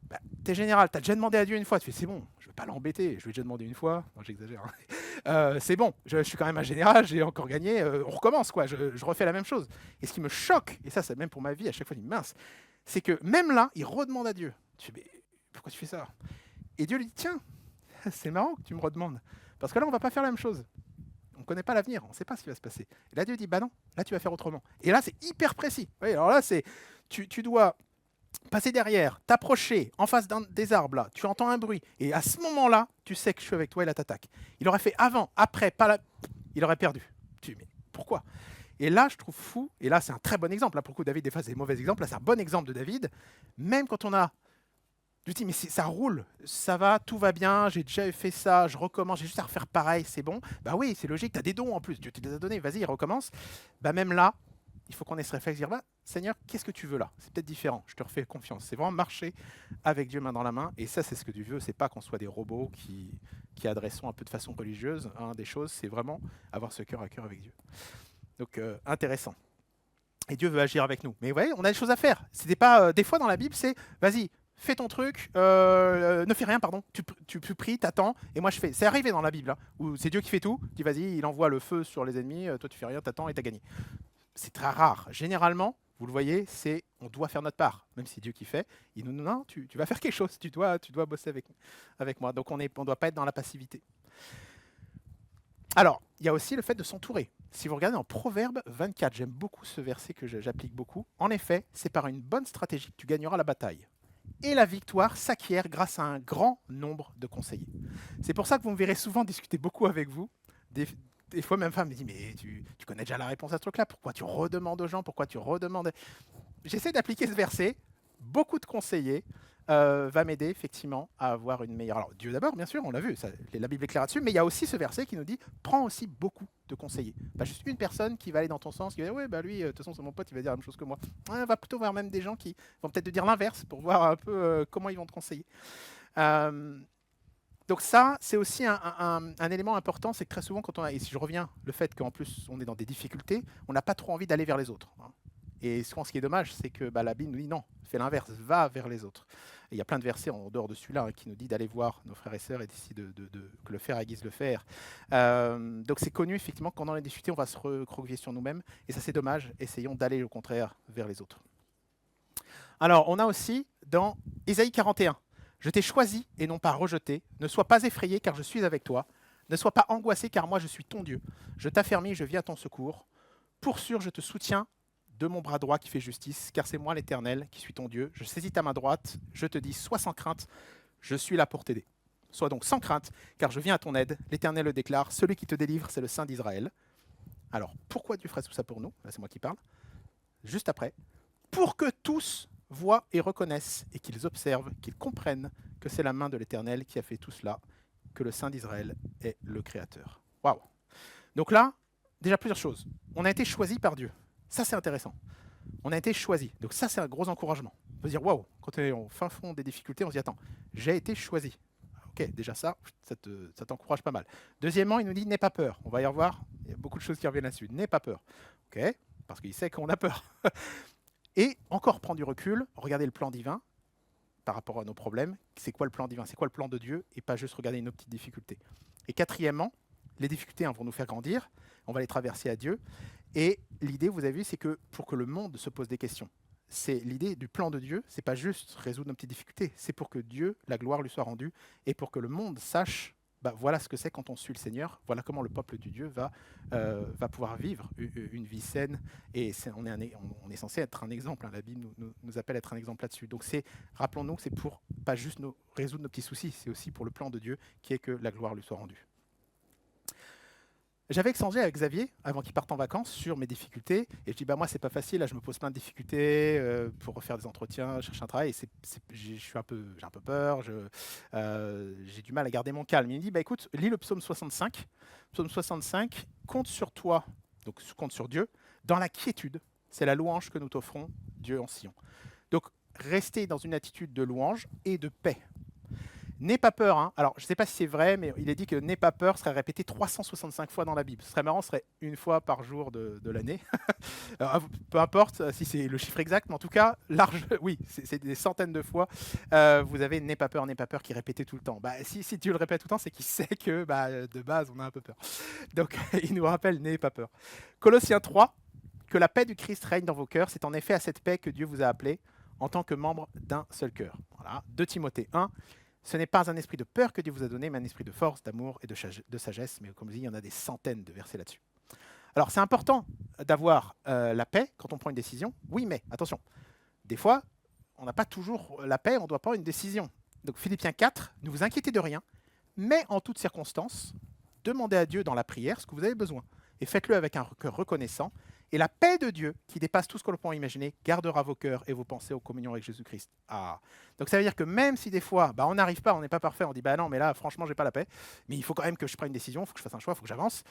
Bah, t'es général, t'as déjà demandé à Dieu une fois, tu fais c'est bon, je vais pas l'embêter, je lui ai déjà demandé une fois, non j'exagère, c'est bon, je suis quand même un général, j'ai encore gagné, on recommence quoi, je refais la même chose. Et ce qui me choque, et ça c'est même pour ma vie, à chaque fois je dis mince, c'est que même là, il redemande à Dieu. Tu dis mais pourquoi tu fais ça? Et Dieu lui dit tiens, c'est marrant que tu me redemandes, parce que là on va pas faire la même chose. On ne connaît pas l'avenir, on ne sait pas ce qui va se passer. Et là Dieu dit bah non, là tu vas faire autrement. Et là c'est hyper précis. Oui, alors là c'est, tu dois passer derrière, t'approcher en face des arbres, là, tu entends un bruit, et à ce moment-là, tu sais que je suis avec toi et là t'attaques. Il aurait fait avant, après, pas là, il aurait perdu. Mais pourquoi? Et là, je trouve fou, et là c'est un très bon exemple, là pour le coup David des fois c'est des mauvais exemples, là c'est un bon exemple de David, même quand on a, tu te dis mais ça roule, ça va, tout va bien, j'ai déjà fait ça, je recommence, j'ai juste à refaire pareil, c'est bon, bah oui c'est logique, t'as des dons en plus, Dieu te les a donnés, vas-y recommence, bah même là, il faut qu'on ait ce réflexe de dire, bah, Seigneur, qu'est-ce que tu veux là? C'est peut-être différent, je te refais confiance. C'est vraiment marcher avec Dieu main dans la main. Et ça, c'est ce que Dieu veut. C'est pas qu'on soit des robots qui adressons un peu de façon religieuse des choses. C'est vraiment avoir ce cœur à cœur avec Dieu. Donc, intéressant. Et Dieu veut agir avec nous. Mais vous voyez, on a des choses à faire. C'était pas, des fois dans la Bible, c'est, vas-y, fais ton truc, ne fais rien, pardon. Tu pries, t'attends, et moi je fais. C'est arrivé dans la Bible, hein, où c'est Dieu qui fait tout. Tu dis, vas-y, il envoie le feu sur les ennemis, toi tu fais rien, t'attends et t'as gagné. C'est très rare. Généralement, vous le voyez, c'est on doit faire notre part. Même si Dieu qui fait, il nous dit non, tu vas faire quelque chose, tu dois bosser avec moi. Donc on ne doit pas être dans la passivité. Alors, il y a aussi le fait de s'entourer. Si vous regardez en Proverbe 24, j'aime beaucoup ce verset que j'applique beaucoup. En effet, c'est par une bonne stratégie que tu gagneras la bataille. Et la victoire s'acquiert grâce à un grand nombre de conseillers. C'est pour ça que vous me verrez souvent discuter beaucoup avec vous. Des fois, même femme me dit, mais tu connais déjà la réponse à ce truc-là, pourquoi tu redemandes aux gens, pourquoi tu redemandes... J'essaie d'appliquer ce verset, beaucoup de conseillers va m'aider effectivement à avoir une meilleure... Alors Dieu d'abord, bien sûr, on l'a vu, la Bible est claire là-dessus, mais il y a aussi ce verset qui nous dit, prends aussi beaucoup de conseillers. Pas juste une personne qui va aller dans ton sens, qui va dire, ouais, bah lui, de toute façon c'est mon pote, il va dire la même chose que moi. On va plutôt voir même des gens qui vont peut-être te dire l'inverse pour voir un peu comment ils vont te conseiller. Donc ça, c'est aussi un élément important, c'est que très souvent, quand on a, et si je reviens, le fait qu'en plus on est dans des difficultés, on n'a pas trop envie d'aller vers les autres, hein. Et souvent, ce qui est dommage, c'est que la Bible nous dit non, fais l'inverse, va vers les autres. Et il y a plein de versets en dehors de celui-là, hein, qui nous dit d'aller voir nos frères et sœurs et d'ici que le faire aiguise le faire. Donc c'est connu effectivement que quand on est difficulté, on va se recroqueviller sur nous-mêmes, et ça c'est dommage. Essayons d'aller au contraire vers les autres. Alors on a aussi dans Ésaïe 41. Je t'ai choisi et non pas rejeté. Ne sois pas effrayé car je suis avec toi. Ne sois pas angoissé car moi je suis ton Dieu. Je t'affermis et je viens à ton secours. Pour sûr, je te soutiens de mon bras droit qui fait justice, car c'est moi l'Éternel qui suis ton Dieu. Je saisis ta main droite, je te dis, sois sans crainte, je suis là pour t'aider. Sois donc sans crainte, car je viens à ton aide. L'Éternel le déclare, celui qui te délivre, c'est le Saint d'Israël. Alors, pourquoi Dieu ferait tout ça pour nous? Là, c'est moi qui parle. Juste après. Pour que tous voient et reconnaissent, et qu'ils observent, qu'ils comprennent que c'est la main de l'Éternel qui a fait tout cela, que le Saint d'Israël est le Créateur. Waouh! Donc là, déjà plusieurs choses. On a été choisi par Dieu. Ça, c'est intéressant. On a été choisi. Donc ça, c'est un gros encouragement. On peut se dire, waouh, quand on est au fin fond des difficultés, on se dit, attends, j'ai été choisi. Ok, déjà ça t'encourage pas mal. Deuxièmement, il nous dit, n'aie pas peur. On va y revoir, il y a beaucoup de choses qui reviennent là-dessus. N'aie pas peur. Ok, parce qu'il sait qu'on a peur. Et encore prendre du recul, regarder le plan divin par rapport à nos problèmes. C'est quoi le plan divin? C'est quoi le plan de Dieu? Et pas juste regarder nos petites difficultés. Et quatrièmement, les difficultés vont nous faire grandir. On va les traverser à Dieu. Et l'idée, vous avez vu, c'est que pour que le monde se pose des questions, c'est l'idée du plan de Dieu, c'est pas juste résoudre nos petites difficultés, c'est pour que Dieu, la gloire lui soit rendue, et pour que le monde sache, voilà ce que c'est quand on suit le Seigneur, voilà comment le peuple du Dieu va pouvoir vivre une vie saine, et on est censé être un exemple, hein, la Bible nous appelle à être un exemple là-dessus. Donc rappelons-nous que c'est pour pas juste résoudre nos petits soucis, c'est aussi pour le plan de Dieu qui est que la gloire lui soit rendue. J'avais échangé avec Xavier avant qu'il parte en vacances sur mes difficultés et je dis moi c'est pas facile, là je me pose plein de difficultés pour refaire des entretiens, chercher un travail et j'ai un peu peur, j'ai du mal à garder mon calme. Il me dit écoute, lis le psaume 65. Psaume 65 compte sur toi, donc compte sur Dieu, dans la quiétude. C'est la louange que nous t'offrons, Dieu en Sion. Donc restez dans une attitude de louange et de paix. N'aie pas peur, hein. Alors, je ne sais pas si c'est vrai, mais il est dit que n'aie pas peur serait répété 365 fois dans la Bible. Ce serait marrant, ce serait une fois par jour de l'année. Peu importe si c'est le chiffre exact, mais en tout cas, large, oui, c'est des centaines de fois. Vous avez n'aie pas peur qui est répété tout le temps. Si Dieu le répète tout le temps, c'est qu'il sait que de base, on a un peu peur. Donc, il nous rappelle n'aie pas peur. Colossiens 3, que la paix du Christ règne dans vos cœurs. C'est en effet à cette paix que Dieu vous a appelé en tant que membre d'un seul cœur. Voilà. 2 Timothée 1. Ce n'est pas un esprit de peur que Dieu vous a donné, mais un esprit de force, d'amour et de sagesse. Mais comme je dis, il y en a des centaines de versets là-dessus. Alors, c'est important d'avoir la paix quand on prend une décision. Oui, mais attention, des fois, on n'a pas toujours la paix, on doit prendre une décision. Donc, Philippiens 4, ne vous inquiétez de rien, mais en toutes circonstances, demandez à Dieu dans la prière ce que vous avez besoin. Et faites-le avec un cœur reconnaissant. Et la paix de Dieu, qui dépasse tout ce que l'on peut imaginer, gardera vos cœurs et vos pensées en communion avec Jésus-Christ. Ah. Donc ça veut dire que même si des fois, on n'arrive pas, on n'est pas parfait, on dit non, mais là, franchement, j'ai pas la paix, mais il faut quand même que je prenne une décision, il faut que je fasse un choix, il faut que j'avance.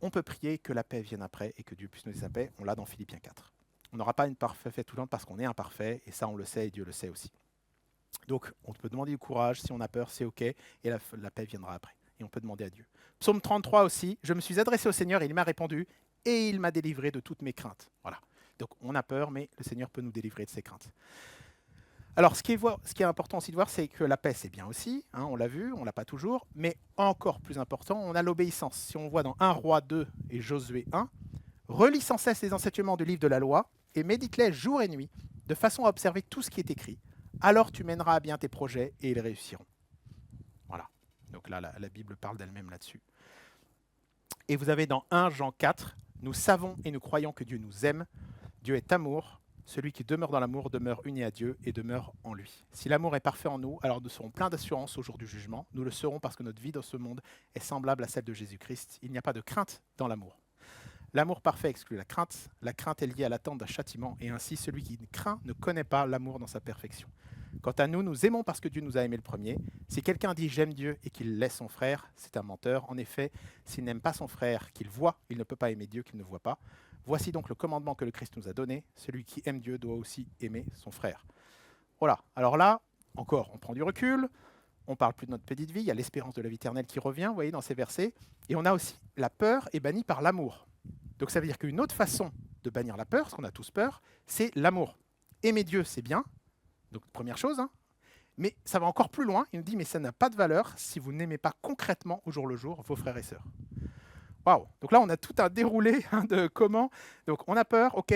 On peut prier que la paix vienne après et que Dieu puisse nous donner sa paix. On l'a dans Philippiens 4. On n'aura pas une parfaite tout le temps parce qu'on est imparfait, et ça, on le sait et Dieu le sait aussi. Donc, on peut demander du courage, si on a peur, c'est OK, et la paix viendra après. Et on peut demander à Dieu. Psaume 33 aussi, je me suis adressé au Seigneur et il m'a répondu, et il m'a délivré de toutes mes craintes. Voilà. Donc on a peur, mais le Seigneur peut nous délivrer de ses craintes. Alors ce qui est important aussi de voir, c'est que la paix, c'est bien aussi, hein, on l'a vu, on ne l'a pas toujours, mais encore plus important, on a l'obéissance. Si on voit dans 1 Roi 2 et Josué 1, relis sans cesse les enseignements du livre de la loi et médite-les jour et nuit, de façon à observer tout ce qui est écrit. Alors tu mèneras à bien tes projets et ils réussiront. Voilà. Donc là, la Bible parle d'elle-même là-dessus. Et vous avez dans 1 Jean 4, nous savons et nous croyons que Dieu nous aime. Dieu est amour. Celui qui demeure dans l'amour demeure uni à Dieu et demeure en lui. Si l'amour est parfait en nous, alors nous serons pleins d'assurance au jour du jugement. Nous le serons parce que notre vie dans ce monde est semblable à celle de Jésus-Christ. Il n'y a pas de crainte dans l'amour. L'amour parfait exclut la crainte. La crainte est liée à l'attente d'un châtiment et ainsi celui qui craint ne connaît pas l'amour dans sa perfection. Quant à nous, nous aimons parce que Dieu nous a aimés le premier. Si quelqu'un dit « j'aime Dieu » et qu'il laisse son frère, c'est un menteur. En effet, s'il n'aime pas son frère qu'il voit, il ne peut pas aimer Dieu qu'il ne voit pas. Voici donc le commandement que le Christ nous a donné. Celui qui aime Dieu doit aussi aimer son frère. Voilà. Alors là, encore, on prend du recul. On ne parle plus de notre petite vie, il y a l'espérance de la vie éternelle qui revient, vous voyez, dans ces versets. Et on a aussi la peur est bannie par l'amour. Donc ça veut dire qu'une autre façon de bannir la peur, parce qu'on a tous peur, c'est l'amour. Aimer Dieu, c'est bien, donc première chose, hein. Mais ça va encore plus loin, il nous dit, mais ça n'a pas de valeur si vous n'aimez pas concrètement au jour le jour vos frères et sœurs. Waouh. Donc là, on a tout un déroulé de comment. Donc on a peur, ok.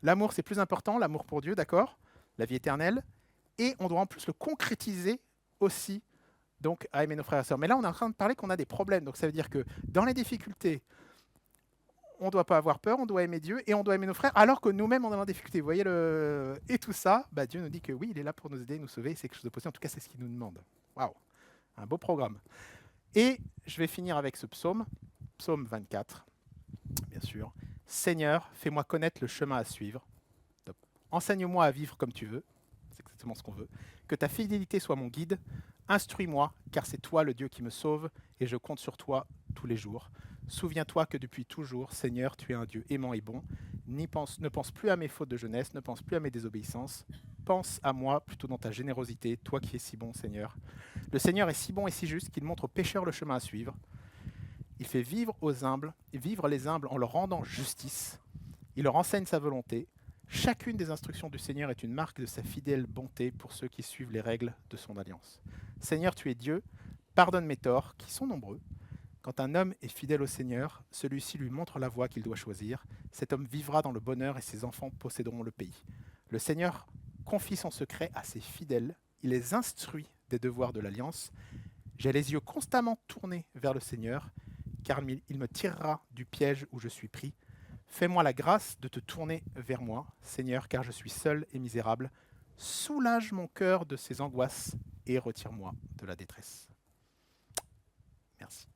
L'amour, c'est plus important, l'amour pour Dieu, d'accord. La vie éternelle. Et on doit en plus le concrétiser aussi, donc à aimer nos frères et sœurs. Mais là, on est en train de parler qu'on a des problèmes. Donc ça veut dire que dans les difficultés, on ne doit pas avoir peur, on doit aimer Dieu et on doit aimer nos frères, alors que nous-mêmes, on est en difficulté. Vous voyez le... Et tout ça, bah, Dieu nous dit que oui, il est là pour nous aider, nous sauver. C'est quelque chose de possible. En tout cas, c'est ce qu'il nous demande. Waouh. Un beau programme. Et je vais finir avec ce psaume. Psaume 24, bien sûr. Seigneur, fais-moi connaître le chemin à suivre. Top. Enseigne-moi à vivre comme tu veux. C'est exactement ce qu'on veut. Que ta fidélité soit mon guide. Instruis-moi, car c'est toi le Dieu qui me sauve, et je compte sur toi tous les jours. Souviens-toi que depuis toujours, Seigneur, tu es un Dieu aimant et bon. Ne pense plus à mes fautes de jeunesse, ne pense plus à mes désobéissances. Pense à moi plutôt dans ta générosité, toi qui es si bon, Seigneur. Le Seigneur est si bon et si juste qu'il montre aux pécheurs le chemin à suivre. Il fait vivre les humbles en leur rendant justice. Il leur enseigne sa volonté. Chacune des instructions du Seigneur est une marque de sa fidèle bonté pour ceux qui suivent les règles de son alliance. Seigneur, tu es Dieu, pardonne mes torts, qui sont nombreux. Quand un homme est fidèle au Seigneur, celui-ci lui montre la voie qu'il doit choisir. Cet homme vivra dans le bonheur et ses enfants posséderont le pays. Le Seigneur confie son secret à ses fidèles. Il les instruit des devoirs de l'alliance. J'ai les yeux constamment tournés vers le Seigneur, car il me tirera du piège où je suis pris. Fais-moi la grâce de te tourner vers moi, Seigneur, car je suis seul et misérable. Soulage mon cœur de ses angoisses et retire-moi de la détresse. Merci.